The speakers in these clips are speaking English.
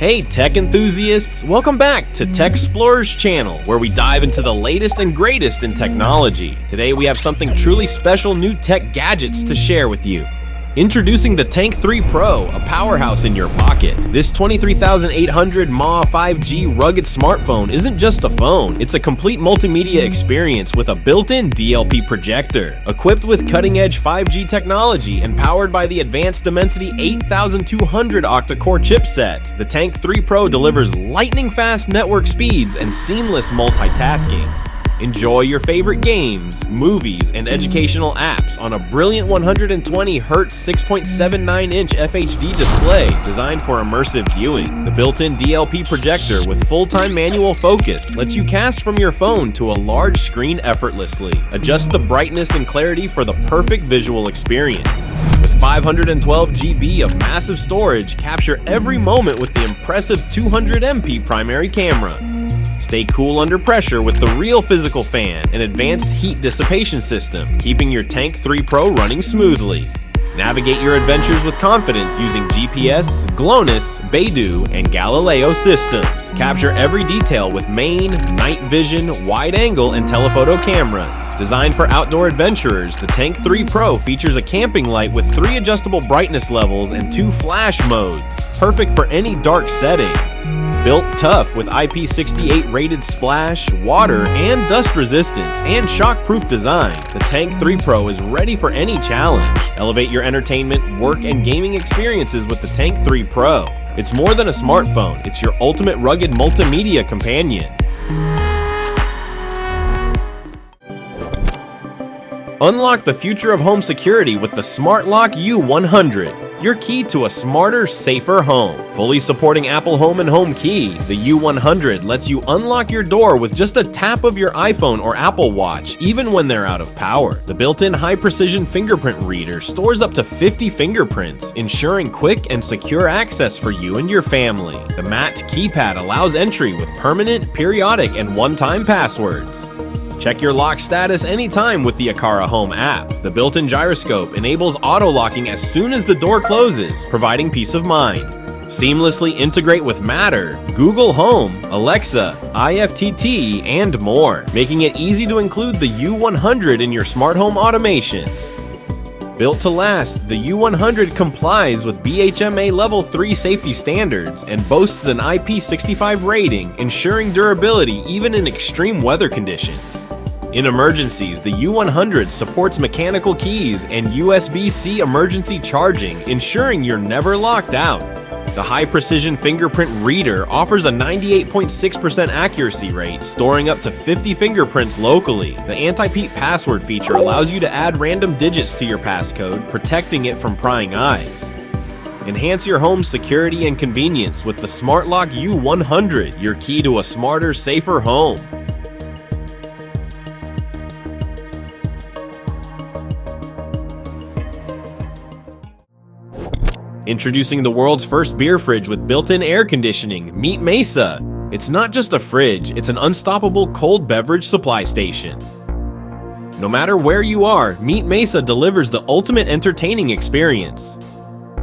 Hey tech enthusiasts, welcome back to Tech Explorer's channel, where we dive into the latest and greatest in technology. Today we have something truly special, new tech gadgets to share with you. Introducing the Tank 3 Pro, a powerhouse in your pocket. This 23,800 mAh 5G rugged smartphone isn't just a phone, it's a complete multimedia experience with a built-in DLP projector. Equipped with cutting-edge 5G technology and powered by the advanced Dimensity 8200 octa-core chipset, the Tank 3 Pro delivers lightning-fast network speeds and seamless multitasking. Enjoy your favorite games, movies, and educational apps on a brilliant 120Hz 6.79-inch FHD display designed for immersive viewing. The built-in DLP projector with full-time manual focus lets you cast from your phone to a large screen effortlessly. Adjust the brightness and clarity for the perfect visual experience. With 512 GB of massive storage, capture every moment with the impressive 200 MP primary camera. Stay cool under pressure with the real physical fan and advanced heat dissipation system, keeping your Tank 3 Pro running smoothly. Navigate your adventures with confidence using GPS, GLONASS, Beidou, and Galileo systems. Capture every detail with main, night vision, wide angle, and telephoto cameras. Designed for outdoor adventurers, the Tank 3 Pro features a camping light with 3 adjustable brightness levels and 2 flash modes, perfect for any dark setting. Built tough with IP68 rated splash, water, and dust resistance, and shock-proof design, the Tank 3 Pro is ready for any challenge. Elevate your entertainment, work, and gaming experiences with the Tank 3 Pro. It's more than a smartphone, it's your ultimate rugged multimedia companion. Unlock the future of home security with the Smart Lock U100, your key to a smarter, safer home. Fully supporting Apple Home and Home Key, the U100 lets you unlock your door with just a tap of your iPhone or Apple Watch, even when they're out of power. The built-in high-precision fingerprint reader stores up to 50 fingerprints, ensuring quick and secure access for you and your family. The matte keypad allows entry with permanent, periodic, and one-time passwords. Check your lock status anytime with the Aqara Home app. The built-in gyroscope enables auto-locking as soon as the door closes, providing peace of mind. Seamlessly integrate with Matter, Google Home, Alexa, IFTT, and more, making it easy to include the U100 in your smart home automations. Built to last, the U100 complies with BHMA Level 3 safety standards and boasts an IP65 rating, ensuring durability even in extreme weather conditions. In emergencies, the U100 supports mechanical keys and USB-C emergency charging, ensuring you're never locked out. The high-precision fingerprint reader offers a 98.6% accuracy rate, storing up to 50 fingerprints locally. The anti-peep password feature allows you to add random digits to your passcode, protecting it from prying eyes. Enhance your home's security and convenience with the Smart Lock U100, your key to a smarter, safer home. Introducing the world's first beer fridge with built-in air conditioning, meet Mesa. It's not just a fridge, it's an unstoppable cold beverage supply station. No matter where you are, Meet Mesa delivers the ultimate entertaining experience.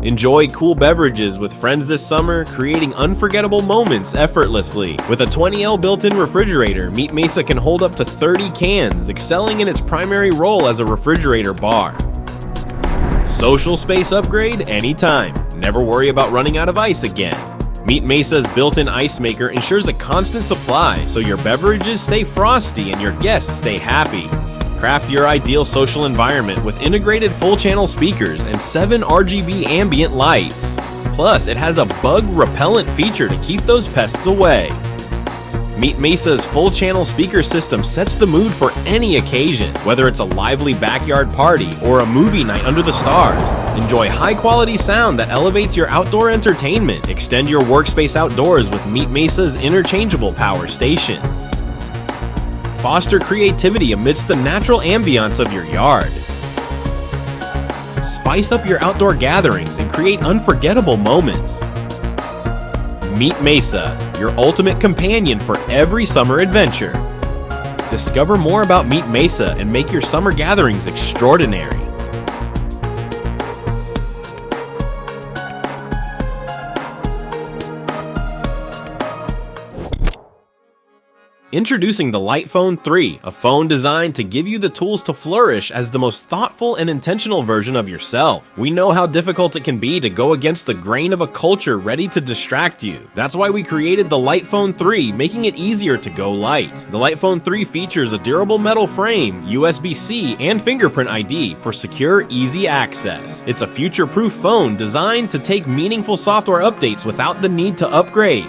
Enjoy cool beverages with friends this summer, creating unforgettable moments effortlessly. With a 20L built-in refrigerator, Meet Mesa can hold up to 30 cans, excelling in its primary role as a refrigerator bar. Social space upgrade anytime. Never worry about running out of ice again. Meet Mesa's built-in ice maker ensures a constant supply, so your beverages stay frosty and your guests stay happy. Craft your ideal social environment with integrated full-channel speakers and 7 RGB ambient lights. Plus, it has a bug repellent feature to keep those pests away. Meet Mesa's full-channel speaker system sets the mood for any occasion, whether it's a lively backyard party or a movie night under the stars. Enjoy high-quality sound that elevates your outdoor entertainment. Extend your workspace outdoors with Meet Mesa's interchangeable power station. Foster creativity amidst the natural ambiance of your yard. Spice up your outdoor gatherings and create unforgettable moments. Meet Mesa, your ultimate companion for every summer adventure. Discover more about Meet Mesa and make your summer gatherings extraordinary. Introducing the Light Phone 3, a phone designed to give you the tools to flourish as the most thoughtful and intentional version of yourself. We know how difficult it can be to go against the grain of a culture ready to distract you. That's why we created the Light Phone 3, making it easier to go light. The Light Phone 3 features a durable metal frame, USB-C, and fingerprint ID for secure, easy access. It's a future-proof phone designed to take meaningful software updates without the need to upgrade.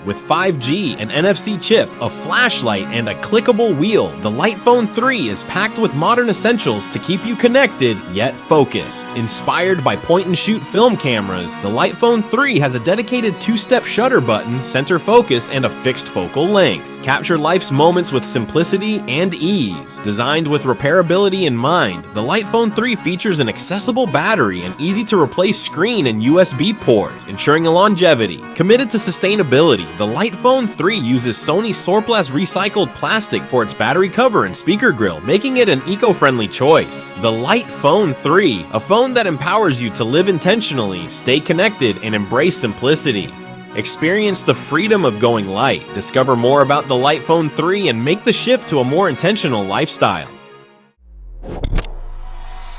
With 5G, an NFC chip, a flashlight, and a clickable wheel, the Light Phone 3 is packed with modern essentials to keep you connected, yet focused. Inspired by point-and-shoot film cameras, the Light Phone 3 has a dedicated two-step shutter button, center focus, and a fixed focal length. Capture life's moments with simplicity and ease. Designed with repairability in mind, the Light Phone 3 features an accessible battery and easy-to-replace screen and USB port, ensuring longevity. Committed to sustainability, the Light Phone 3 uses Sony Sorplast recycled plastic for its battery cover and speaker grill, making it an eco-friendly choice. The Light Phone 3, a phone that empowers you to live intentionally, stay connected, and embrace simplicity. Experience the freedom of going light. Discover more about the Light Phone 3 and make the shift to a more intentional lifestyle.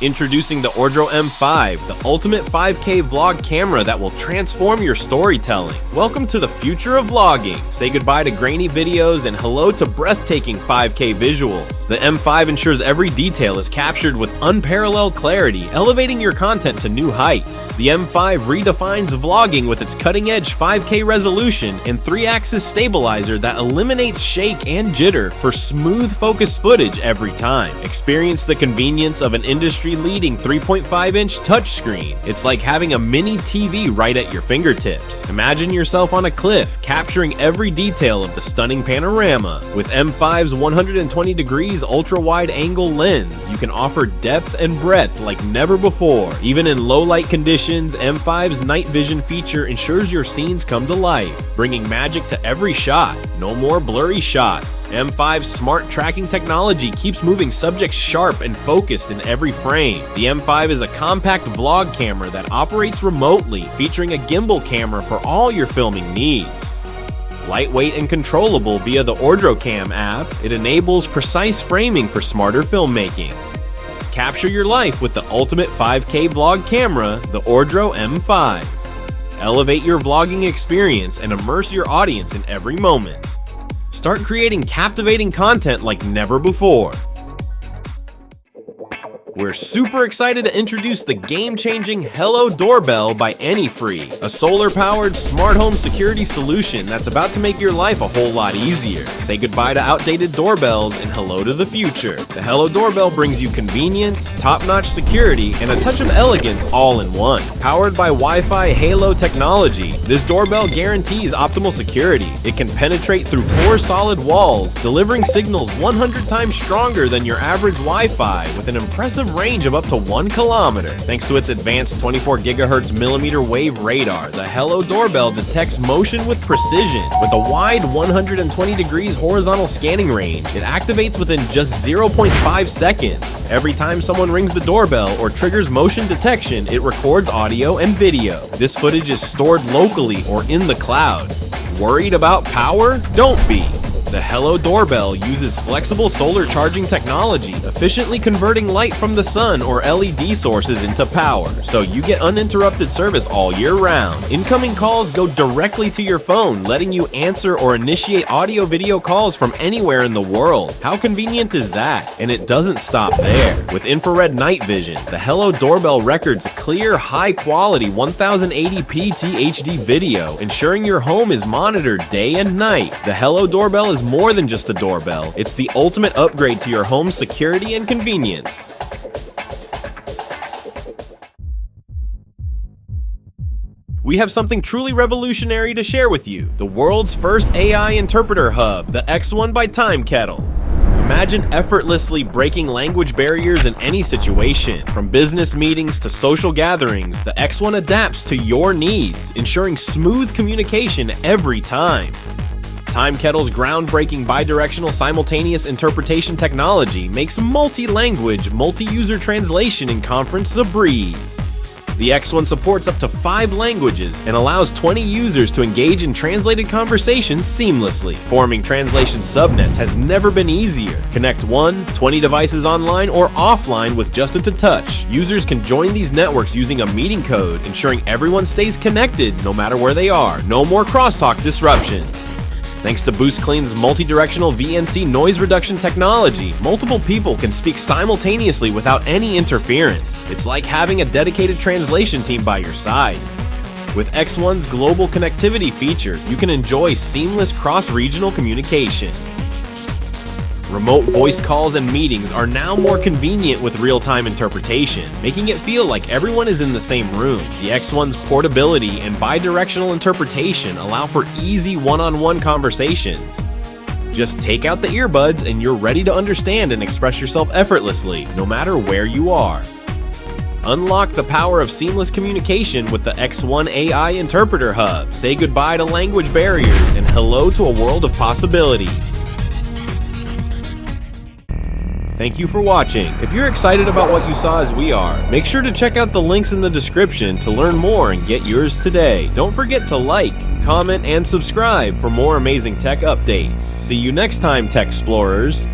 Introducing the Ordro M5, the ultimate 5K vlog camera that will transform your storytelling. Welcome to the future of vlogging. Say goodbye to grainy videos and hello to breathtaking 5K visuals. The M5 ensures every detail is captured with unparalleled clarity, elevating your content to new heights. The M5 redefines vlogging with its cutting-edge 5K resolution and 3-axis stabilizer that eliminates shake and jitter for smooth focused footage every time. Experience the convenience of an industry-leading 3.5-inch touchscreen. It's like having a mini TV right at your fingertips. Imagine yourself on a cliff, capturing every detail of the stunning panorama. With M5's 120 degrees ultra-wide angle lens, you can offer depth and breadth like never before. Even in low light conditions, M5's night vision feature ensures your scenes come to life, bringing magic to every shot. No more blurry shots. M5's smart tracking technology keeps moving subjects sharp and focused in every frame. The M5 is a compact vlog camera that operates remotely, featuring a gimbal camera for all your filming needs. Lightweight and controllable via the OrdroCam app, it enables precise framing for smarter filmmaking. Capture your life with the ultimate 5K vlog camera, the Ordro M5. Elevate your vlogging experience and immerse your audience in every moment. Start creating captivating content like never before. We're super excited to introduce the game-changing Hello Doorbell by AnyFree, a solar-powered smart home security solution that's about to make your life a whole lot easier. Say goodbye to outdated doorbells and hello to the future. The Hello Doorbell brings you convenience, top-notch security, and a touch of elegance all in one. Powered by Wi-Fi Halo technology, this doorbell guarantees optimal security. It can penetrate through 4 solid walls, delivering signals 100 times stronger than your average Wi-Fi with an impressive range of up to 1 kilometer. Thanks to its advanced 24 GHz millimeter wave radar, the Hello Doorbell detects motion with precision. With a wide 120 degrees horizontal scanning range, it activates within just 0.5 seconds. Every time someone rings the doorbell or triggers motion detection, it records audio and video. This footage is stored locally or in the cloud. Worried about power? Don't be! The Hello Doorbell uses flexible solar charging technology, efficiently converting light from the sun or LED sources into power, so you get uninterrupted service all year round. Incoming calls go directly to your phone, letting you answer or initiate audio-video calls from anywhere in the world. How convenient is that? And it doesn't stop there. With infrared night vision, the Hello Doorbell records clear, high-quality 1080p THD video, ensuring your home is monitored day and night. The Hello Doorbell is more than just a doorbell. It's the ultimate upgrade to your home's security and convenience. We have something truly revolutionary to share with you. The world's first AI interpreter hub, the X1 by TimeKettle. Imagine effortlessly breaking language barriers in any situation. From business meetings to social gatherings, the X1 adapts to your needs, ensuring smooth communication every time. TimeKettle's groundbreaking bidirectional simultaneous interpretation technology makes multi-language, multi-user translation in conference a breeze. The X1 supports up to 5 languages and allows 20 users to engage in translated conversations seamlessly. Forming translation subnets has never been easier. Connect 20 devices online or offline with just a touch. Users can join these networks using a meeting code, ensuring everyone stays connected no matter where they are. No more crosstalk disruptions. Thanks to BoostClean's multi-directional VNC noise reduction technology, multiple people can speak simultaneously without any interference. It's like having a dedicated translation team by your side. With X1's global connectivity feature, you can enjoy seamless cross-regional communication. Remote voice calls and meetings are now more convenient with real-time interpretation, making it feel like everyone is in the same room. The X1's portability and bidirectional interpretation allow for easy one-on-one conversations. Just take out the earbuds and you're ready to understand and express yourself effortlessly, no matter where you are. Unlock the power of seamless communication with the X1 AI Interpreter Hub. Say goodbye to language barriers and hello to a world of possibilities. Thank you for watching. If you're excited about what you saw as we are, make sure to check out the links in the description to learn more and get yours today. Don't forget to like, comment, and subscribe for more amazing tech updates. See you next time, Tech Explorers.